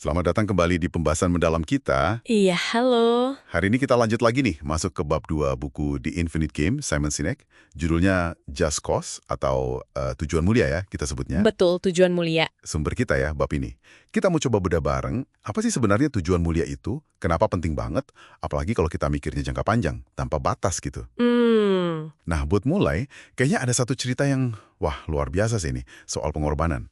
Selamat datang kembali di pembahasan mendalam kita. Iya, halo. Hari ini kita lanjut lagi nih, masuk ke bab 2 buku The Infinite Game, Simon Sinek. Judulnya Just Cause atau Tujuan Mulia ya, kita sebutnya. Betul, tujuan mulia. Sumber kita ya, bab ini. Kita mau coba bedah bareng, apa sih sebenarnya tujuan mulia itu? Kenapa penting banget? Apalagi kalau kita mikirnya jangka panjang, tanpa batas gitu. Nah, buat mulai, kayaknya ada satu cerita yang, wah, luar biasa sih ini, soal pengorbanan.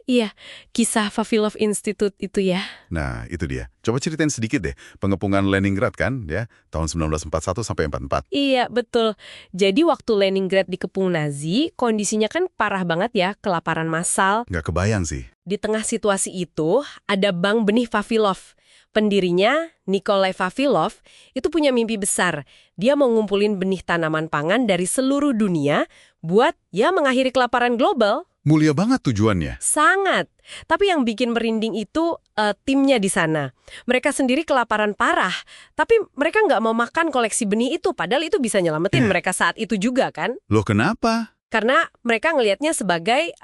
Iya, kisah Vavilov Institute itu ya. Nah, itu dia. Coba ceritain sedikit deh, pengepungan Leningrad kan, ya, tahun 1941 sampai 44. Iya, betul. Jadi waktu Leningrad dikepung Nazi, kondisinya kan parah banget ya, kelaparan massal. Nggak kebayang sih. Di tengah situasi itu, ada Bank Benih Vavilov. Pendirinya, Nikolai Vavilov, itu punya mimpi besar. Dia mau ngumpulin benih tanaman pangan dari seluruh dunia buat, ya, mengakhiri kelaparan global. Mulia banget tujuannya. Sangat. Tapi yang bikin merinding itu timnya di sana. Mereka sendiri kelaparan parah. Tapi mereka nggak mau makan koleksi benih itu. Padahal itu bisa nyelamatin mereka saat itu juga kan. Loh, kenapa? Karena mereka ngelihatnya sebagai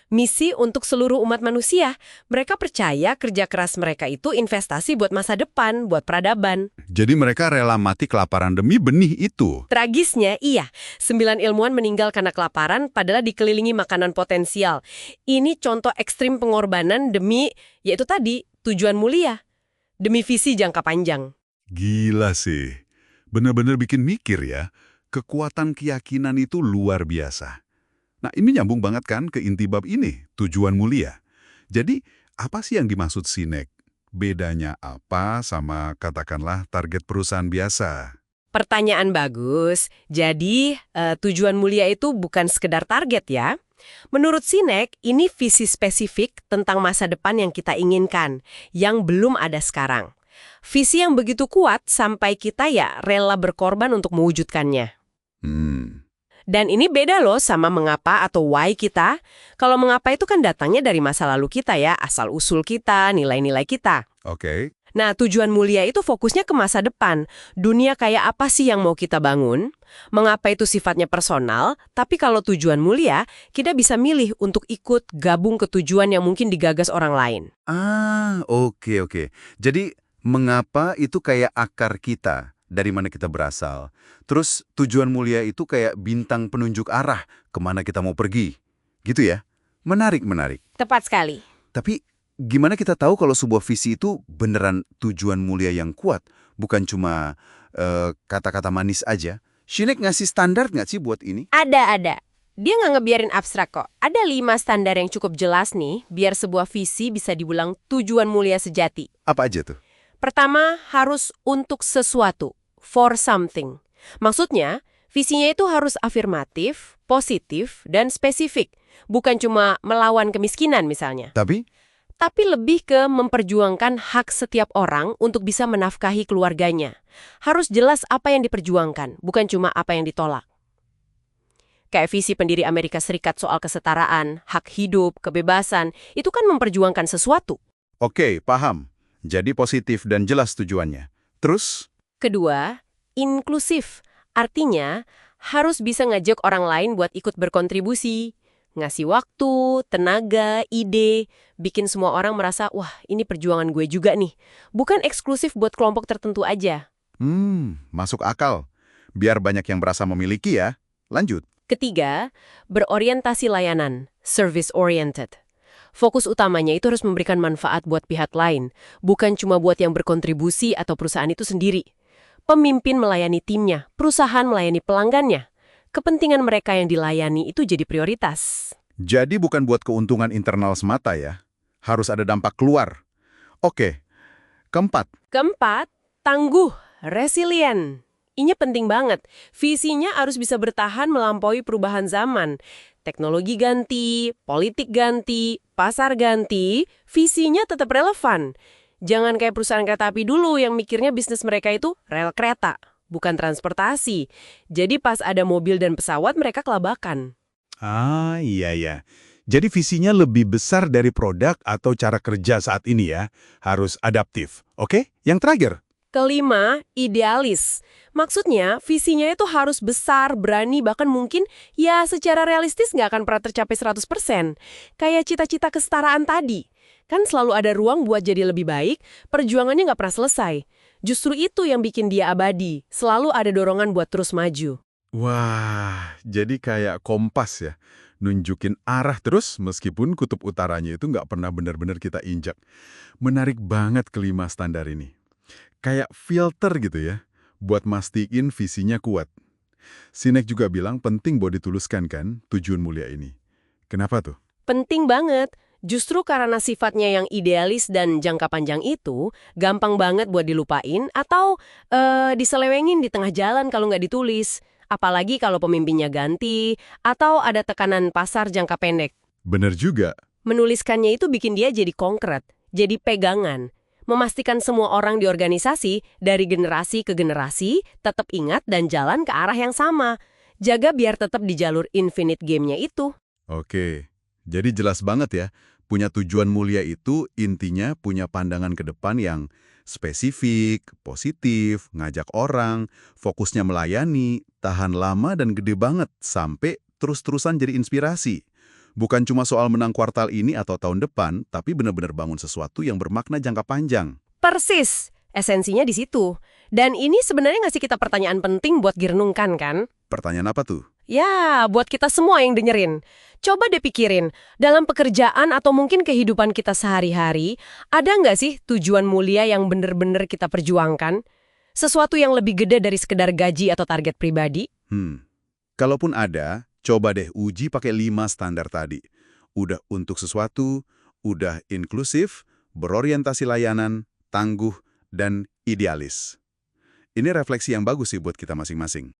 misi untuk seluruh umat manusia. Mereka percaya kerja keras mereka itu investasi buat masa depan, buat peradaban. Jadi mereka rela mati kelaparan demi benih itu. Tragisnya, iya. 9 ilmuwan meninggal karena kelaparan padahal dikelilingi makanan potensial. Ini contoh ekstrim pengorbanan demi, yaitu tadi, tujuan mulia. Demi visi jangka panjang. Gila sih. Bener-bener bikin mikir ya. Kekuatan keyakinan itu luar biasa. Nah, ini nyambung banget kan ke inti bab ini, tujuan mulia. Jadi, apa sih yang dimaksud Sinek? Bedanya apa sama katakanlah target perusahaan biasa? Pertanyaan bagus. Jadi, tujuan mulia itu bukan sekedar target ya. Menurut Sinek, ini visi spesifik tentang masa depan yang kita inginkan, yang belum ada sekarang. Visi yang begitu kuat sampai kita ya rela berkorban untuk mewujudkannya. Dan ini beda loh sama mengapa atau why kita. Kalau mengapa itu kan datangnya dari masa lalu kita ya, asal-usul kita, nilai-nilai kita. Oke. Nah, tujuan mulia itu fokusnya ke masa depan. Dunia kayak apa sih yang mau kita bangun? Mengapa itu sifatnya personal, tapi kalau tujuan mulia, kita bisa milih untuk ikut gabung ke tujuan yang mungkin digagas orang lain. Oke. Jadi, mengapa itu kayak akar kita, dari mana kita berasal. Terus tujuan mulia itu kayak bintang penunjuk arah kemana kita mau pergi. Gitu ya? Menarik. Tepat sekali. Tapi gimana kita tahu kalau sebuah visi itu beneran tujuan mulia yang kuat? Bukan cuma kata-kata manis aja. Sinek ngasih standar nggak sih buat ini? Ada. Dia nggak ngebiarin abstrak kok. Ada 5 standar yang cukup jelas nih, biar sebuah visi bisa dibilang tujuan mulia sejati. Apa aja tuh? Pertama, harus untuk sesuatu. For something. Maksudnya, visinya itu harus afirmatif, positif, dan spesifik. Bukan cuma melawan kemiskinan misalnya. Tapi Lebih ke memperjuangkan hak setiap orang untuk bisa menafkahi keluarganya. Harus jelas apa yang diperjuangkan, bukan cuma apa yang ditolak. Kayak visi pendiri Amerika Serikat soal kesetaraan, hak hidup, kebebasan, itu kan memperjuangkan sesuatu. Oke, paham. Jadi positif dan jelas tujuannya. Terus? Kedua, inklusif. Artinya, harus bisa ngajak orang lain buat ikut berkontribusi. Ngasih waktu, tenaga, ide, bikin semua orang merasa, wah, ini perjuangan gue juga nih. Bukan eksklusif buat kelompok tertentu aja. Masuk akal. Biar banyak yang berasa memiliki ya. Lanjut. Ketiga, berorientasi layanan, service-oriented. Fokus utamanya itu harus memberikan manfaat buat pihak lain, bukan cuma buat yang berkontribusi atau perusahaan itu sendiri. Pemimpin melayani timnya, perusahaan melayani pelanggannya. Kepentingan mereka yang dilayani itu jadi prioritas. Jadi bukan buat keuntungan internal semata ya. Harus ada dampak keluar. Oke. Keempat, Tangguh, resilient. Ini penting banget. Visinya harus bisa bertahan melampaui perubahan zaman. Teknologi ganti, politik ganti, pasar ganti, visinya tetap relevan. Jangan kayak perusahaan kereta api dulu yang mikirnya bisnis mereka itu rel kereta, bukan transportasi. Jadi pas ada mobil dan pesawat mereka kelabakan. Iya. Jadi visinya lebih besar dari produk atau cara kerja saat ini ya. Harus adaptif. Oke? Yang terakhir. Kelima, idealis. Maksudnya, visinya itu harus besar, berani, bahkan mungkin ya secara realistis nggak akan pernah tercapai 100%. Kayak cita-cita kesetaraan tadi. Kan selalu ada ruang buat jadi lebih baik, perjuangannya nggak pernah selesai. Justru itu yang bikin dia abadi, selalu ada dorongan buat terus maju. Wah, jadi kayak kompas ya. Nunjukin arah terus meskipun kutub utaranya itu nggak pernah benar-benar kita injak. Menarik banget kelima standar ini. Kayak filter gitu ya, buat mastiin visinya kuat. Sinek juga bilang penting buat dituluskan kan tujuan mulia ini. Kenapa tuh? Penting banget. Justru karena sifatnya yang idealis dan jangka panjang itu, gampang banget buat dilupain atau diselewengin di tengah jalan kalau nggak ditulis. Apalagi kalau pemimpinnya ganti atau ada tekanan pasar jangka pendek. Bener juga. Menuliskannya itu bikin dia jadi konkret, jadi pegangan. Memastikan semua orang di organisasi, dari generasi ke generasi, tetap ingat dan jalan ke arah yang sama. Jaga biar tetap di jalur infinite game-nya itu. Oke, jadi jelas banget ya. Punya tujuan mulia itu intinya punya pandangan ke depan yang spesifik, positif, ngajak orang, fokusnya melayani, tahan lama dan gede banget, sampai terus-terusan jadi inspirasi. Bukan cuma soal menang kuartal ini atau tahun depan, tapi benar-benar bangun sesuatu yang bermakna jangka panjang. Persis, esensinya di situ. Dan ini sebenarnya ngasih kita pertanyaan penting buat direnungkan kan? Pertanyaan apa tuh? Ya, buat kita semua yang dengerin. Coba deh pikirin, dalam pekerjaan atau mungkin kehidupan kita sehari-hari, ada nggak sih tujuan mulia yang bener-bener kita perjuangkan? Sesuatu yang lebih gede dari sekedar gaji atau target pribadi? Kalaupun ada, coba deh uji pakai 5 standar tadi. Udah untuk sesuatu, udah inklusif, berorientasi layanan, tangguh, dan idealis. Ini refleksi yang bagus sih buat kita masing-masing.